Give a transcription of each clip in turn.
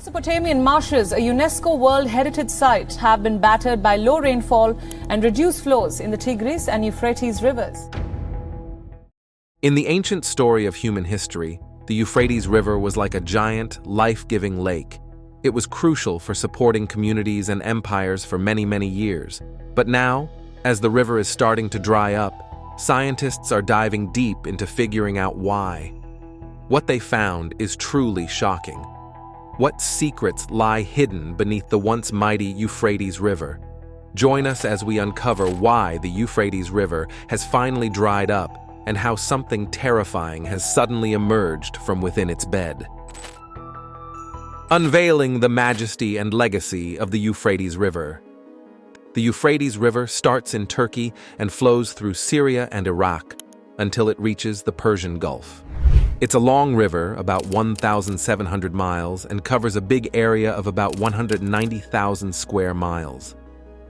Mesopotamian marshes, a UNESCO World Heritage Site, have been battered by low rainfall and reduced flows in the Tigris and Euphrates rivers. In the ancient story of human history, the Euphrates River was like a giant, life-giving lake. It was crucial for supporting communities and empires for many, many years. But now, as the river is starting to dry up, scientists are diving deep into figuring out why. What they found is truly shocking. What secrets lie hidden beneath the once mighty Euphrates River? Join us as we uncover why the Euphrates River has finally dried up and how something terrifying has suddenly emerged from within its bed. Unveiling the majesty and legacy of the Euphrates River. The Euphrates River starts in Turkey and flows through Syria and Iraq until it reaches the Persian Gulf. It's a long river, about 1,700 miles, and covers a big area of about 190,000 square miles.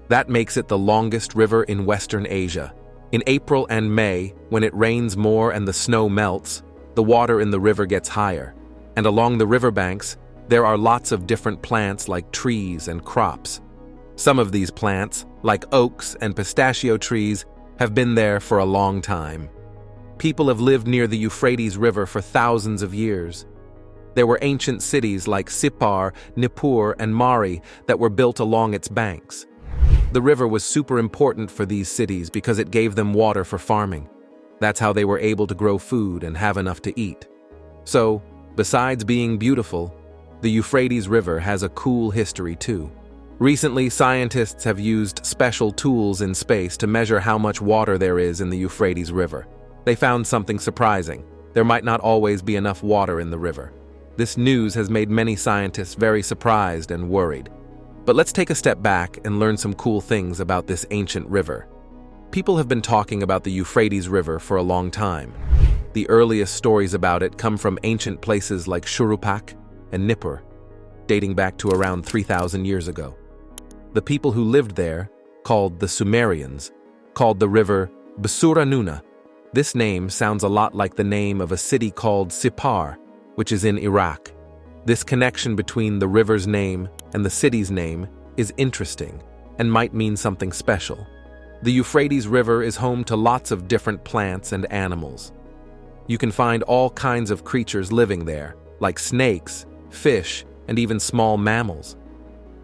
That makes it the longest river in Western Asia. In April and May, when it rains more and the snow melts, the water in the river gets higher. And along the riverbanks, there are lots of different plants like trees and crops. Some of these plants, like oaks and pistachio trees, have been there for a long time. People have lived near the Euphrates River for thousands of years. There were ancient cities like Sippar, Nippur, and Mari that were built along its banks. The river was super important for these cities because it gave them water for farming. That's how they were able to grow food and have enough to eat. So, besides being beautiful, the Euphrates River has a cool history too. Recently, scientists have used special tools in space to measure how much water there is in the Euphrates River. They found something surprising. There might not always be enough water in the river. This news has made many scientists very surprised and worried. But let's take a step back and learn some cool things about this ancient river. People have been talking about the Euphrates River for a long time. The earliest stories about it come from ancient places like Shuruppak and Nippur, dating back to around 3,000 years ago. The people who lived there, called the Sumerians, called the river Basura Nuna. This name sounds a lot like the name of a city called Sippar, which is in Iraq. This connection between the river's name and the city's name is interesting and might mean something special. The Euphrates River is home to lots of different plants and animals. You can find all kinds of creatures living there, like snakes, fish, and even small mammals.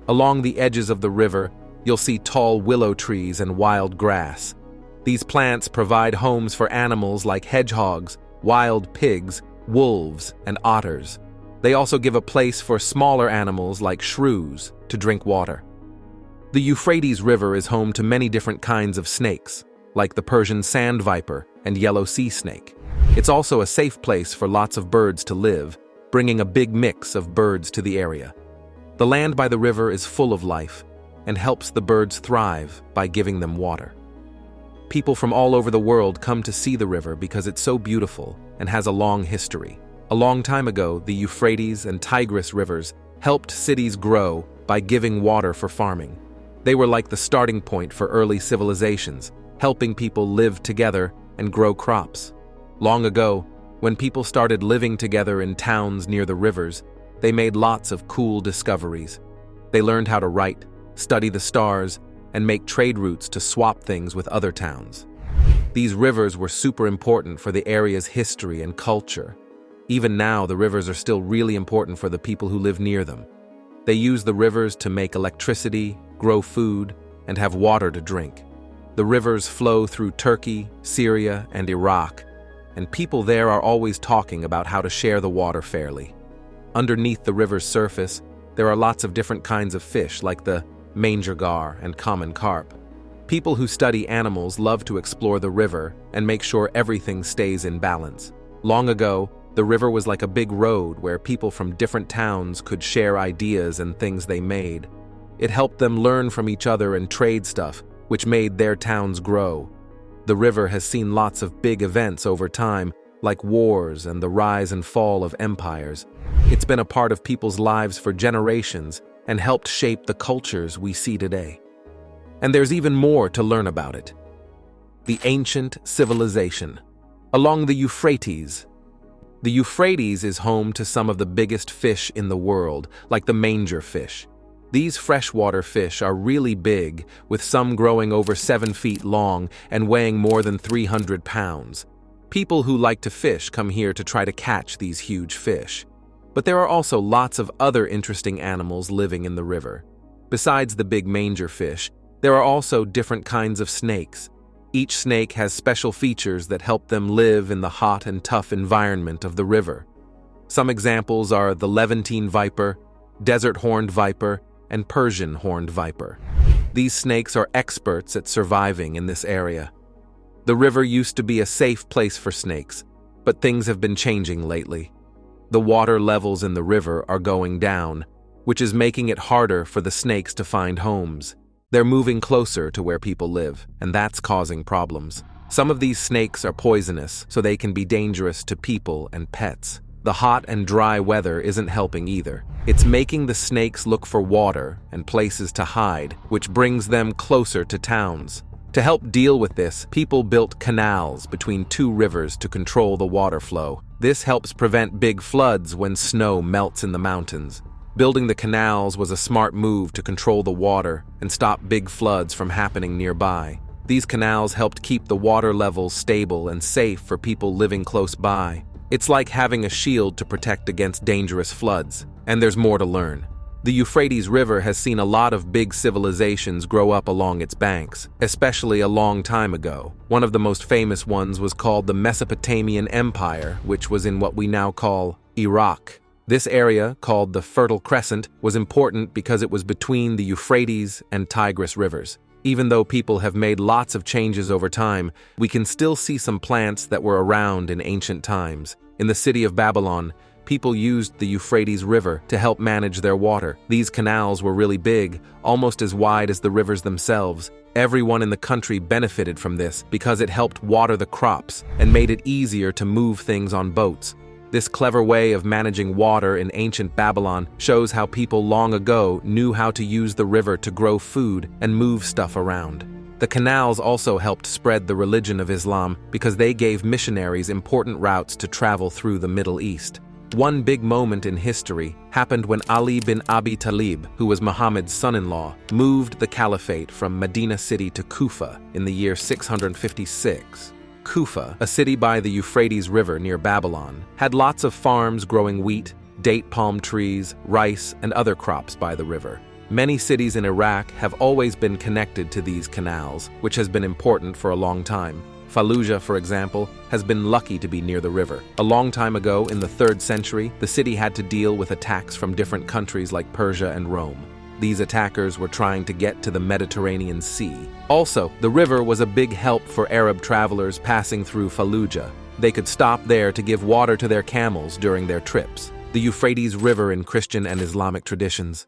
Along the edges of the river, you'll see tall willow trees and wild grass. These plants provide homes for animals like hedgehogs, wild pigs, wolves, and otters. They also give a place for smaller animals like shrews to drink water. The Euphrates River is home to many different kinds of snakes, like the Persian sand viper and yellow sea snake. It's also a safe place for lots of birds to live, bringing a big mix of birds to the area. The land by the river is full of life and helps the birds thrive by giving them water. People from all over the world come to see the river because it's so beautiful and has a long history. A long time ago, the Euphrates and Tigris rivers helped cities grow by giving water for farming. They were like the starting point for early civilizations, helping people live together and grow crops. Long ago, when people started living together in towns near the rivers, they made lots of cool discoveries. They learned how to write, study the stars, and make trade routes to swap things with other towns. These rivers were super important for the area's history and culture. Even now, the rivers are still really important for the people who live near them. They use the rivers to make electricity, grow food, and have water to drink. The rivers flow through Turkey, Syria, and Iraq, and people there are always talking about how to share the water fairly. Underneath the river's surface, there are lots of different kinds of fish like the manger gar and common carp. People who study animals love to explore the river and make sure everything stays in balance. Long ago, the river was like a big road where people from different towns could share ideas and things they made. It helped them learn from each other and trade stuff, which made their towns grow. The river has seen lots of big events over time, like wars and the rise and fall of empires. It's been a part of people's lives for generations and helped shape the cultures we see today. And there's even more to learn about it. The ancient civilization. Along the Euphrates, The Euphrates is home to some of the biggest fish in the world, like the manger fish. These freshwater fish are really big, with some growing over 7 feet long and weighing more than 300 pounds. People who like to fish come here to try to catch these huge fish. But there are also lots of other interesting animals living in the river. Besides the big manger fish, there are also different kinds of snakes. Each snake has special features that help them live in the hot and tough environment of the river. Some examples are the Levantine viper, desert horned viper, and Persian horned viper. These snakes are experts at surviving in this area. The river used to be a safe place for snakes, but things have been changing lately. The water levels in the river are going down, which is making it harder for the snakes to find homes. They're moving closer to where people live, and that's causing problems. Some of these snakes are poisonous, so they can be dangerous to people and pets. The hot and dry weather isn't helping either. It's making the snakes look for water and places to hide, which brings them closer to towns. To help deal with this, people built canals between two rivers to control the water flow. This helps prevent big floods when snow melts in the mountains. Building the canals was a smart move to control the water and stop big floods from happening nearby. These canals helped keep the water levels stable and safe for people living close by. It's like having a shield to protect against dangerous floods, and there's more to learn. The Euphrates River has seen a lot of big civilizations grow up along its banks, especially a long time ago. One of the most famous ones was called the Mesopotamian Empire, which was in what we now call Iraq. This area, called the Fertile Crescent, was important because it was between the Euphrates and Tigris rivers. Even though people have made lots of changes over time, we can still see some plants that were around in ancient times. In the city of Babylon, people used the Euphrates River to help manage their water. These canals were really big, almost as wide as the rivers themselves. Everyone in the country benefited from this because it helped water the crops and made it easier to move things on boats. This clever way of managing water in ancient Babylon shows how people long ago knew how to use the river to grow food and move stuff around. The canals also helped spread the religion of Islam because they gave missionaries important routes to travel through the Middle East. One big moment in history happened when Ali bin Abi Talib, who was Muhammad's son-in-law, moved the caliphate from Medina city to Kufa in the year 656. Kufa, a city by the Euphrates River near Babylon, had lots of farms growing wheat, date palm trees, rice, and other crops by the river. Many cities in Iraq have always been connected to these canals, which has been important for a long time. Fallujah, for example, has been lucky to be near the river. A long time ago, in the 3rd century, the city had to deal with attacks from different countries like Persia and Rome. These attackers were trying to get to the Mediterranean Sea. Also, the river was a big help for Arab travelers passing through Fallujah. They could stop there to give water to their camels during their trips. The Euphrates River in Christian and Islamic traditions.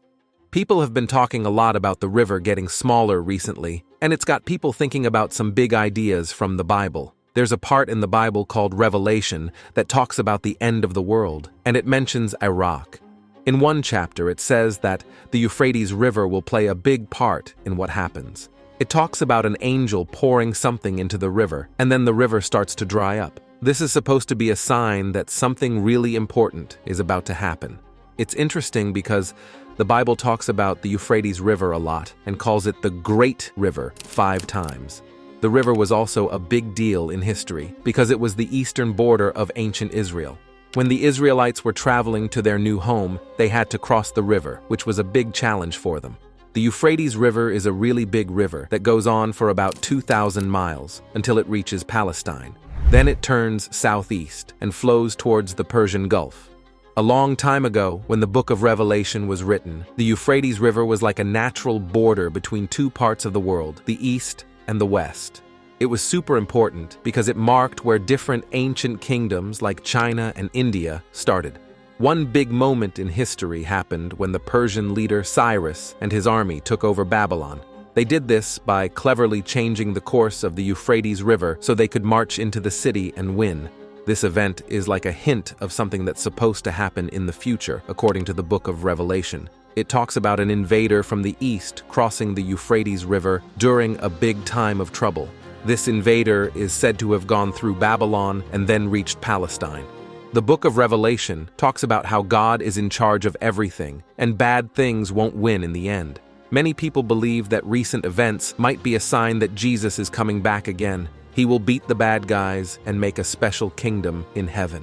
People have been talking a lot about the river getting smaller recently, and it's got people thinking about some big ideas from the Bible. There's a part in the Bible called Revelation that talks about the end of the world, and it mentions Iraq. In one chapter, it says that the Euphrates River will play a big part in what happens. It talks about an angel pouring something into the river, and then the river starts to dry up. This is supposed to be a sign that something really important is about to happen. It's interesting because the Bible talks about the Euphrates River a lot and calls it the Great River 5 times. The river was also a big deal in history because it was the eastern border of ancient Israel. When the Israelites were traveling to their new home, they had to cross the river, which was a big challenge for them. The Euphrates River is a really big river that goes on for about 2,000 miles until it reaches Palestine. Then it turns southeast and flows towards the Persian Gulf. A long time ago, when the book of Revelation was written, the Euphrates River was like a natural border between two parts of the world, the East and the West. It was super important because it marked where different ancient kingdoms like China and India started. One big moment in history happened when the Persian leader Cyrus and his army took over Babylon. They did this by cleverly changing the course of the Euphrates River so they could march into the city and win. This event is like a hint of something that's supposed to happen in the future, according to the book of Revelation. It talks about an invader from the east crossing the Euphrates River during a big time of trouble. This invader is said to have gone through Babylon and then reached Palestine. The book of Revelation talks about how God is in charge of everything, and bad things won't win in the end. Many people believe that recent events might be a sign that Jesus is coming back again. He will beat the bad guys and make a special kingdom in heaven.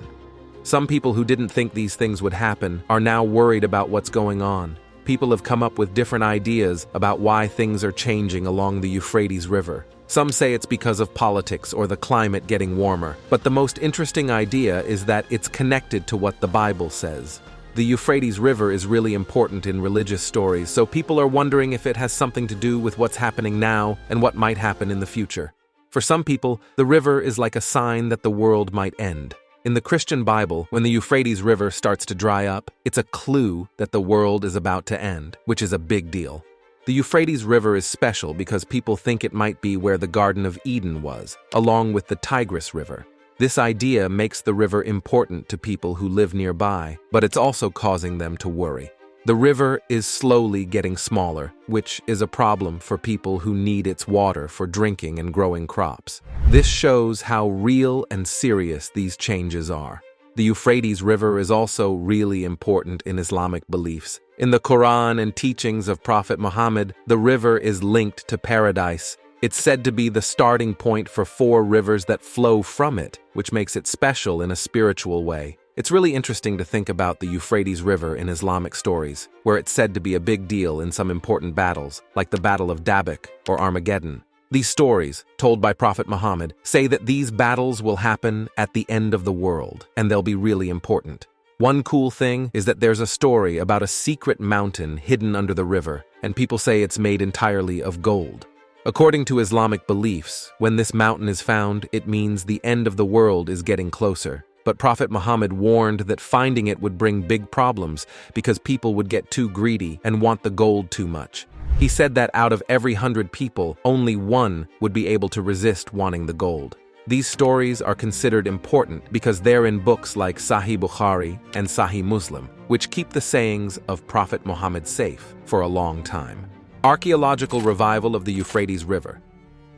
Some people who didn't think these things would happen are now worried about what's going on. People have come up with different ideas about why things are changing along the Euphrates River. Some say it's because of politics or the climate getting warmer, but the most interesting idea is that it's connected to what the Bible says. The Euphrates River is really important in religious stories, so people are wondering if it has something to do with what's happening now and what might happen in the future. For some people, the river is like a sign that the world might end. In the Christian Bible, when the Euphrates River starts to dry up, it's a clue that the world is about to end, which is a big deal. The Euphrates River is special because people think it might be where the Garden of Eden was, along with the Tigris River. This idea makes the river important to people who live nearby, but it's also causing them to worry. The river is slowly getting smaller, which is a problem for people who need its water for drinking and growing crops. This shows how real and serious these changes are. The Euphrates River is also really important in Islamic beliefs. In the Quran and teachings of Prophet Muhammad, the river is linked to paradise. It's said to be the starting point for 4 rivers that flow from it, which makes it special in a spiritual way. It's really interesting to think about the Euphrates River in Islamic stories, where it's said to be a big deal in some important battles, like the Battle of Dabak or Armageddon. These stories, told by Prophet Muhammad, say that these battles will happen at the end of the world, and they'll be really important. One cool thing is that there's a story about a secret mountain hidden under the river, and people say it's made entirely of gold. According to Islamic beliefs, when this mountain is found, it means the end of the world is getting closer. But Prophet Muhammad warned that finding it would bring big problems because people would get too greedy and want the gold too much. He said that out of every 100 people, only 1 would be able to resist wanting the gold. These stories are considered important because they're in books like Sahih Bukhari and Sahih Muslim, which keep the sayings of Prophet Muhammad safe for a long time. Archaeological revival of the Euphrates River.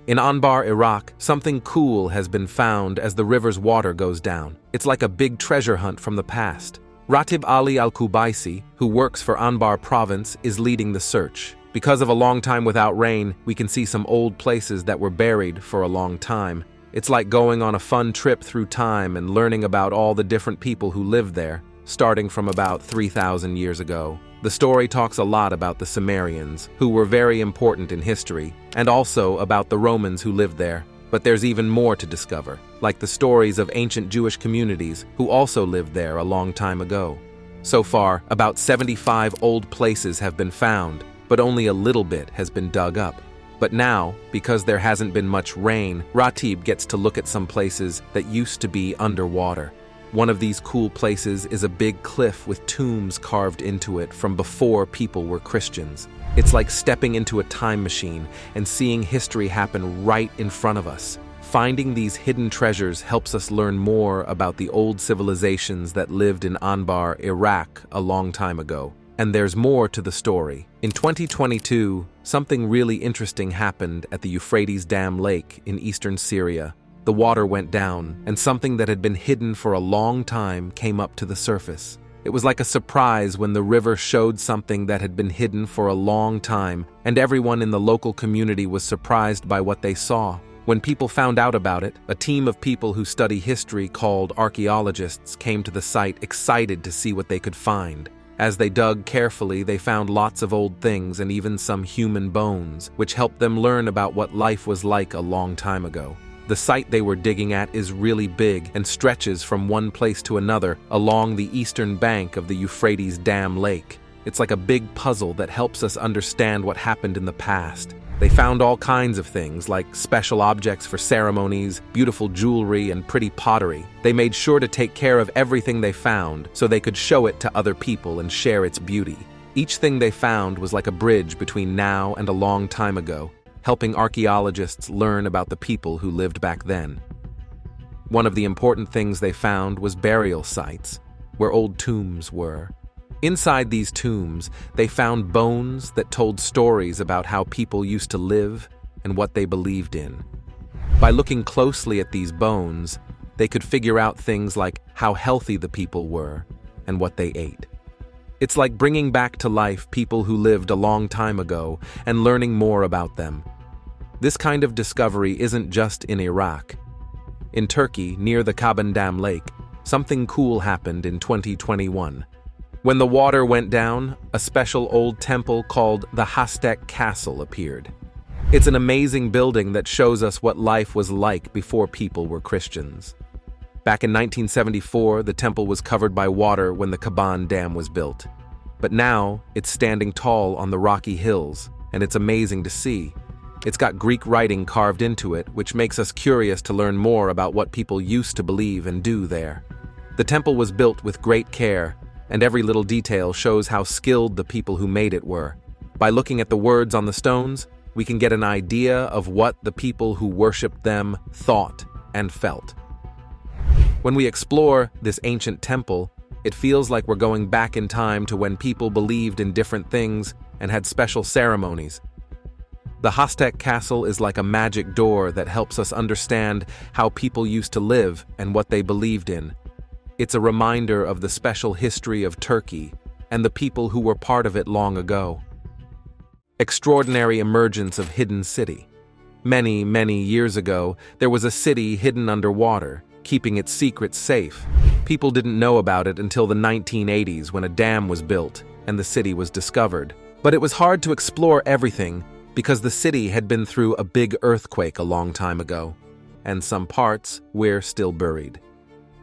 In Anbar, Iraq, something cool has been found as the river's water goes down. It's like a big treasure hunt from the past. Ratib Ali al-Kubaisi, who works for Anbar province, is leading the search. Because of a long time without rain, we can see some old places that were buried for a long time. It's like going on a fun trip through time and learning about all the different people who lived there, starting from about 3,000 years ago. The story talks a lot about the Sumerians, who were very important in history, and also about the Romans who lived there. But there's even more to discover, like the stories of ancient Jewish communities who also lived there a long time ago. So far, about 75 old places have been found, but only a little bit has been dug up. But now, because there hasn't been much rain, Ratib gets to look at some places that used to be underwater. One of these cool places is a big cliff with tombs carved into it from before people were Christians. It's like stepping into a time machine and seeing history happen right in front of us. Finding these hidden treasures helps us learn more about the old civilizations that lived in Anbar, Iraq, a long time ago. And there's more to the story. In 2022, something really interesting happened at the Euphrates Dam Lake in eastern Syria. The water went down, and something that had been hidden for a long time came up to the surface. It was like a surprise when the river showed something that had been hidden for a long time, and everyone in the local community was surprised by what they saw. When people found out about it, a team of people who study history called archaeologists came to the site excited to see what they could find. As they dug carefully, they found lots of old things and even some human bones, which helped them learn about what life was like a long time ago. The site they were digging at is really big and stretches from one place to another along the eastern bank of the Euphrates Dam Lake. It's like a big puzzle that helps us understand what happened in the past. They found all kinds of things like special objects for ceremonies, beautiful jewelry, and pretty pottery. They made sure to take care of everything they found so they could show it to other people and share its beauty. Each thing they found was like a bridge between now and a long time ago, helping archaeologists learn about the people who lived back then. One of the important things they found was burial sites, where old tombs were. Inside these tombs, they found bones that told stories about how people used to live and what they believed in. By looking closely at these bones, they could figure out things like how healthy the people were and what they ate. It's like bringing back to life people who lived a long time ago and learning more about them. This kind of discovery isn't just in Iraq. In Turkey, near the Kabandam Lake, something cool happened in 2021. When the water went down, a special old temple called the Hastek Castle appeared. It's an amazing building that shows us what life was like before people were Christians. Back in 1974, the temple was covered by water when the Kaban Dam was built. But now, it's standing tall on the rocky hills, and it's amazing to see. It's got Greek writing carved into it, which makes us curious to learn more about what people used to believe and do there. The temple was built with great care, and every little detail shows how skilled the people who made it were. By looking at the words on the stones, we can get an idea of what the people who worshipped them thought and felt. When we explore this ancient temple, it feels like we're going back in time to when people believed in different things and had special ceremonies. The Hastek Castle is like a magic door that helps us understand how people used to live and what they believed in. It's a reminder of the special history of Turkey and the people who were part of it long ago. Extraordinary emergence of hidden city. Many, many years ago, there was a city hidden underwater, keeping its secrets safe. People didn't know about it until the 1980s when a dam was built and the city was discovered. But it was hard to explore everything because the city had been through a big earthquake a long time ago, and some parts were still buried.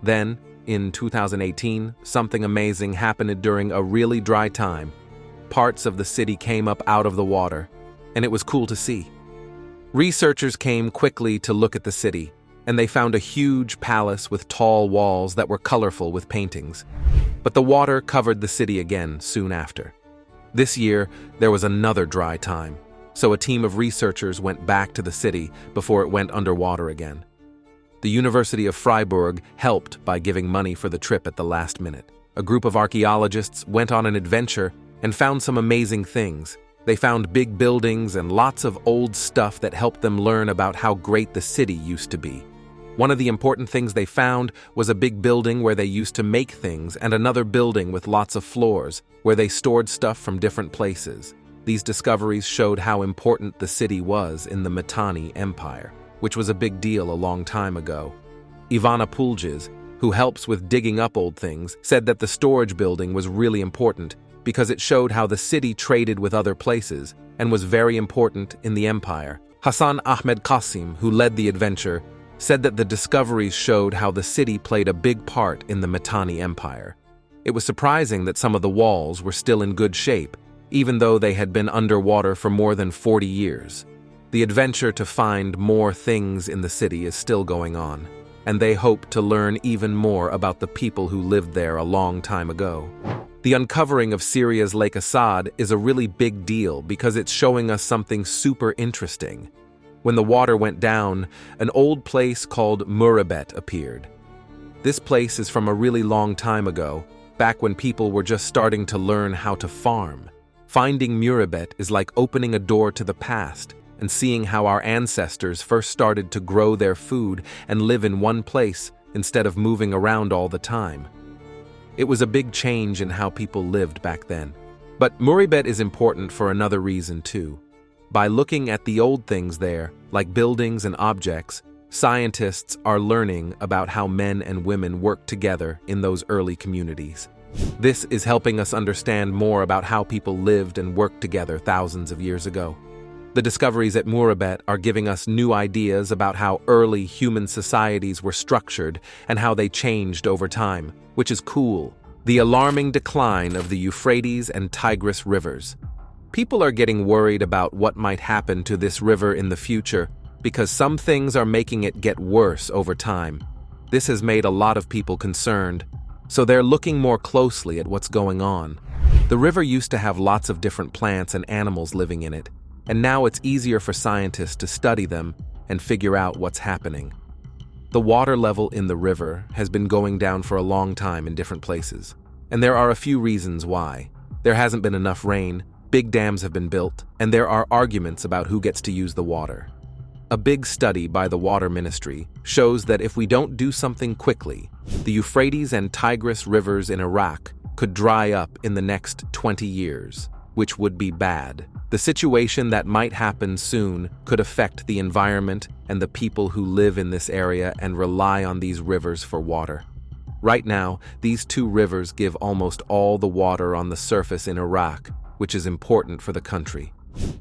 Then, in 2018, something amazing happened during a really dry time. Parts of the city came up out of the water, and it was cool to see. Researchers came quickly to look at the city, and they found a huge palace with tall walls that were colorful with paintings. But the water covered the city again soon after. This year, there was another dry time, so a team of researchers went back to the city before it went underwater again. The University of Freiburg helped by giving money for the trip at the last minute. A group of archaeologists went on an adventure and found some amazing things. They found big buildings and lots of old stuff that helped them learn about how great the city used to be. One of the important things they found was a big building where they used to make things and another building with lots of floors where they stored stuff from different places. These discoveries showed how important the city was in the Mitanni Empire, which was a big deal a long time ago. Ivana Puljes, who helps with digging up old things, said that the storage building was really important because it showed how the city traded with other places and was very important in the empire. Hassan Ahmed Qasim, who led the adventure, said that the discoveries showed how the city played a big part in the Mitanni Empire. It was surprising that some of the walls were still in good shape, even though they had been underwater for more than 40 years. The adventure to find more things in the city is still going on, and they hope to learn even more about the people who lived there a long time ago. The uncovering of Syria's Lake Assad is a really big deal because it's showing us something super interesting. When the water went down, an old place called Murabet appeared. This place is from a really long time ago, back when people were just starting to learn how to farm. Finding Murabet is like opening a door to the past and seeing how our ancestors first started to grow their food and live in one place instead of moving around all the time. It was a big change in how people lived back then. But Murabet is important for another reason too. By looking at the old things there, like buildings and objects, scientists are learning about how men and women worked together in those early communities. This is helping us understand more about how people lived and worked together thousands of years ago. The discoveries at Murabet are giving us new ideas about how early human societies were structured and how they changed over time, which is cool. The alarming decline of the Euphrates and Tigris rivers. People are getting worried about what might happen to this river in the future because some things are making it get worse over time. This has made a lot of people concerned, so they're looking more closely at what's going on. The river used to have lots of different plants and animals living in it, and now it's easier for scientists to study them and figure out what's happening. The water level in the river has been going down for a long time in different places, and there are a few reasons why. There hasn't been enough rain, big dams have been built, and there are arguments about who gets to use the water. A big study by the Water Ministry shows that if we don't do something quickly, the Euphrates and Tigris rivers in Iraq could dry up in the next 20 years, which would be bad. The situation that might happen soon could affect the environment and the people who live in this area and rely on these rivers for water. Right now, these two rivers give almost all the water on the surface in Iraq, which is important for the country.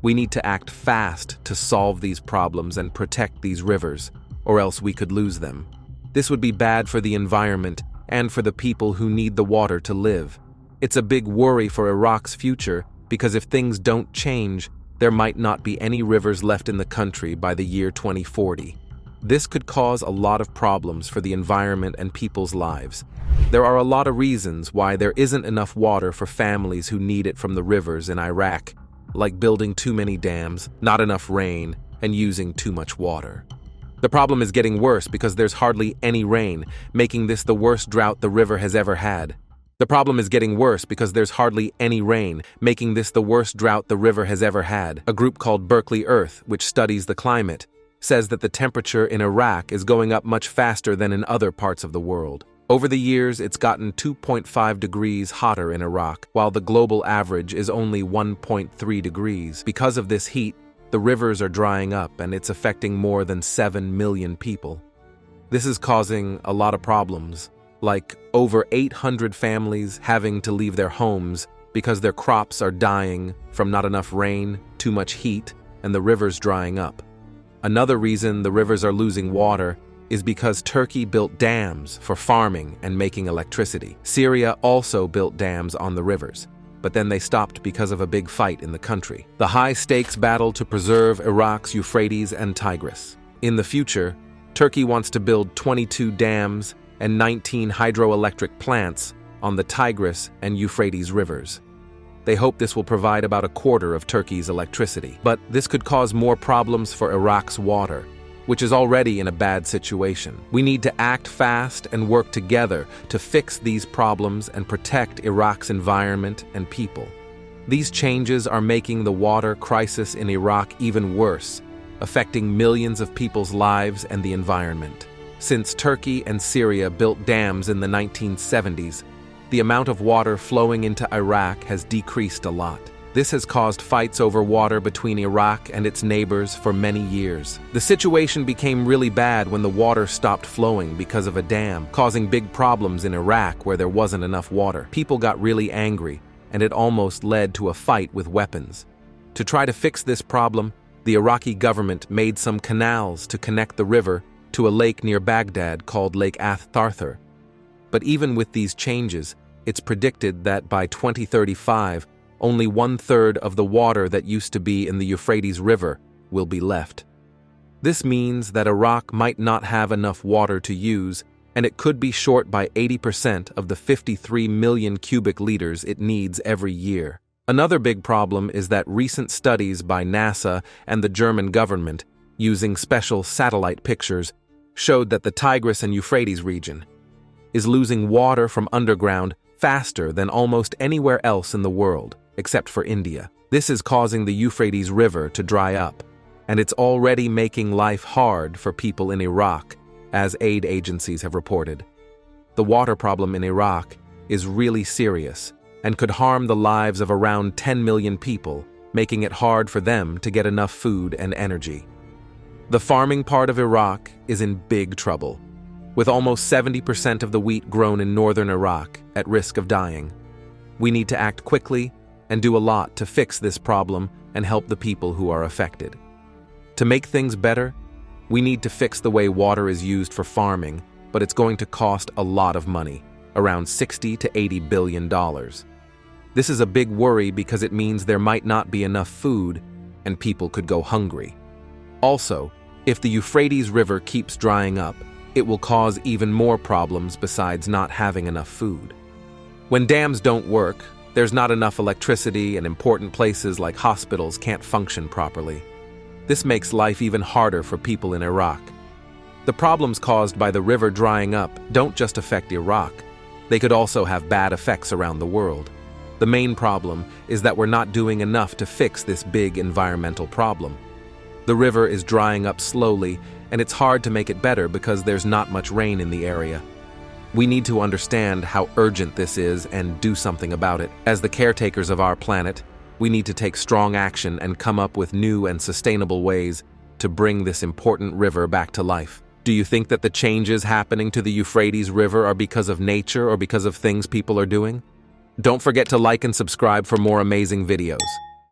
We need to act fast to solve these problems and protect these rivers, or else we could lose them. This would be bad for the environment and for the people who need the water to live. It's a big worry for Iraq's future because if things don't change, there might not be any rivers left in the country by the year 2040. This could cause a lot of problems for the environment and people's lives. There are a lot of reasons why there isn't enough water for families who need it from the rivers in Iraq, like building too many dams, not enough rain, and using too much water. The problem is getting worse because there's hardly any rain, making this the worst drought the river has ever had. The problem is getting worse because there's hardly any rain, making this the worst drought the river has ever had. A group called Berkeley Earth, which studies the climate, says that the temperature in Iraq is going up much faster than in other parts of the world. Over the years, it's gotten 2.5 degrees hotter in Iraq, while the global average is only 1.3 degrees. Because of this heat, the rivers are drying up and it's affecting more than 7 million people. This is causing a lot of problems, like over 800 families having to leave their homes because their crops are dying from not enough rain, too much heat, and the rivers drying up. Another reason the rivers are losing water is because Turkey built dams for farming and making electricity. Syria also built dams on the rivers, but then they stopped because of a big fight in the country. The high-stakes battle to preserve Iraq's Euphrates and Tigris. In the future, Turkey wants to build 22 dams and 19 hydroelectric plants on the Tigris and Euphrates rivers. They hope this will provide about a quarter of Turkey's electricity. But this could cause more problems for Iraq's water, which is already in a bad situation. We need to act fast and work together to fix these problems and protect Iraq's environment and people. These changes are making the water crisis in Iraq even worse, affecting millions of people's lives and the environment. Since Turkey and Syria built dams in the 1970s, the amount of water flowing into Iraq has decreased a lot. This has caused fights over water between Iraq and its neighbors for many years. The situation became really bad when the water stopped flowing because of a dam, causing big problems in Iraq where there wasn't enough water. People got really angry, and it almost led to a fight with weapons. To try to fix this problem, the Iraqi government made some canals to connect the river to a lake near Baghdad called Lake Ath-Tharthar. But even with these changes, it's predicted that by 2035, only 1/3 of the water that used to be in the Euphrates River will be left. This means that Iraq might not have enough water to use, and it could be short by 80% of the 53 million cubic liters it needs every year. Another big problem is that recent studies by NASA and the German government, using special satellite pictures, showed that the Tigris and Euphrates region is losing water from underground faster than almost anywhere else in the world, except for India. This is causing the Euphrates River to dry up, and it's already making life hard for people in Iraq, as aid agencies have reported. The water problem in Iraq is really serious and could harm the lives of around 10 million people, making it hard for them to get enough food and energy. The farming part of Iraq is in big trouble, with almost 70% of the wheat grown in northern Iraq at risk of dying. We need to act quickly and do a lot to fix this problem and help the people who are affected. To make things better, we need to fix the way water is used for farming, but it's going to cost a lot of money, around $60 to $80 billion. This is a big worry because it means there might not be enough food and people could go hungry. Also, if the Euphrates River keeps drying up, it will cause even more problems besides not having enough food. When dams don't work, there's not enough electricity and important places like hospitals can't function properly. This makes life even harder for people in Iraq. The problems caused by the river drying up don't just affect Iraq. They could also have bad effects around the world. The main problem is that we're not doing enough to fix this big environmental problem. The river is drying up slowly, and it's hard to make it better because there's not much rain in the area. We need to understand how urgent this is and do something about it. As the caretakers of our planet, we need to take strong action and come up with new and sustainable ways to bring this important river back to life. Do you think that the changes happening to the Euphrates River are because of nature or because of things people are doing? Don't forget to like and subscribe for more amazing videos.